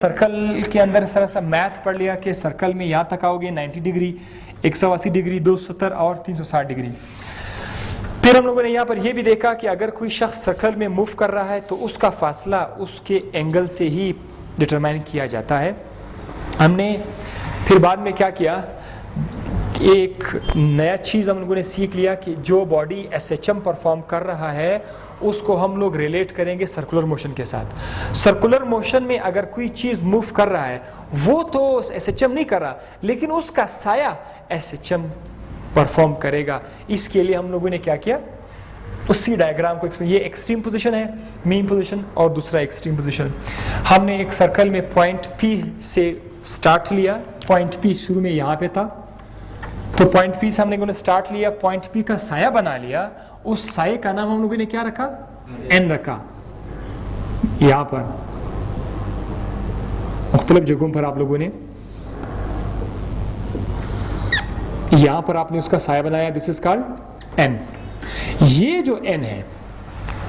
Circle के अंदर सारा सा मैथ पढ़ लिया कि सर्कल में यहाँ तक आओगे 90 डिग्री, 180 डिग्री, 270 और 360 डिग्री। फिर हम लोगों ने यहाँ पर यह भी देखा कि अगर कोई शख्स सर्कल में मूव कर रहा है तो उसका फासला उसके एंगल से ही डिटरमाइन किया जाता है। हमने फिर बाद में क्या किया, एक नया चीज़ हम लोगों ने सीख लिया कि जो बॉडी SHM परफॉर्म कर रहा है उसको हम लोग रिलेट करेंगे सर्कुलर मोशन के साथ। सर्कुलर मोशन में अगर कोई चीज़ मूव कर रहा है वो तो SHM नहीं कर रहा, लेकिन उसका साया SHM परफॉर्म करेगा। इसके लिए हम लोगों ने क्या किया, उसी डायग्राम को, ये एक्सट्रीम पोजीशन है, मीन पोजीशन, और दूसरा एक्सट्रीम पोजीशन। हमने एक सर्कल में पॉइंट P से स्टार्ट लिया। पॉइंट P शुरू में यहाँ पे था, तो पॉइंट P से हम लोगों ने स्टार्ट लिया, पॉइंट P का साया बना लिया। उस साये का नाम हम लोगों ने क्या रखा, N रखा। यहां पर मुख्तलिफ जगहों पर आप लोगों ने, यहां पर आपने उसका साया बनाया, दिस इज कॉल्ड N। ये जो N है,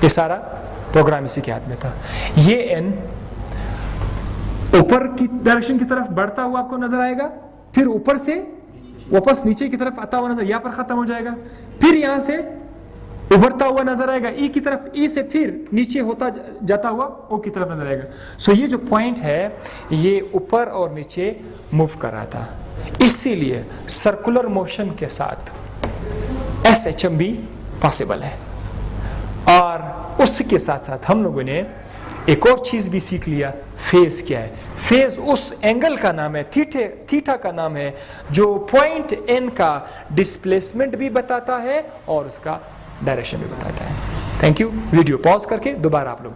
ये सारा प्रोग्राम इसी के हाथ में था। ये N ऊपर की डायरेक्शन की तरफ बढ़ता हुआ आपको नजर आएगा, फिर ऊपर से वापस नीचे की तरफ आता हुआ नजर, यहां पर खत्म हो जाएगा, फिर यहां से उभरता हुआ नजर आएगा ई की तरफ, ई से फिर नीचे होता जाता हुआ ओ की तरफ नजर आएगा। सो ये जो पॉइंट है ये ऊपर और नीचे मूव कर रहा था, इसीलिए सर्कुलर मोशन के साथ SHM भी पॉसिबल है। और उसके साथ साथ हम लोगों ने एक और चीज भी सीख लिया, फेज क्या है। फेज उस एंगल का नाम है, थीटा का नाम है, जो पॉइंट N का डिस्प्लेसमेंट भी बताता है और उसका डायरेक्शन भी बताता है। Thank you. वीडियो पॉज करके दोबारा आप लोग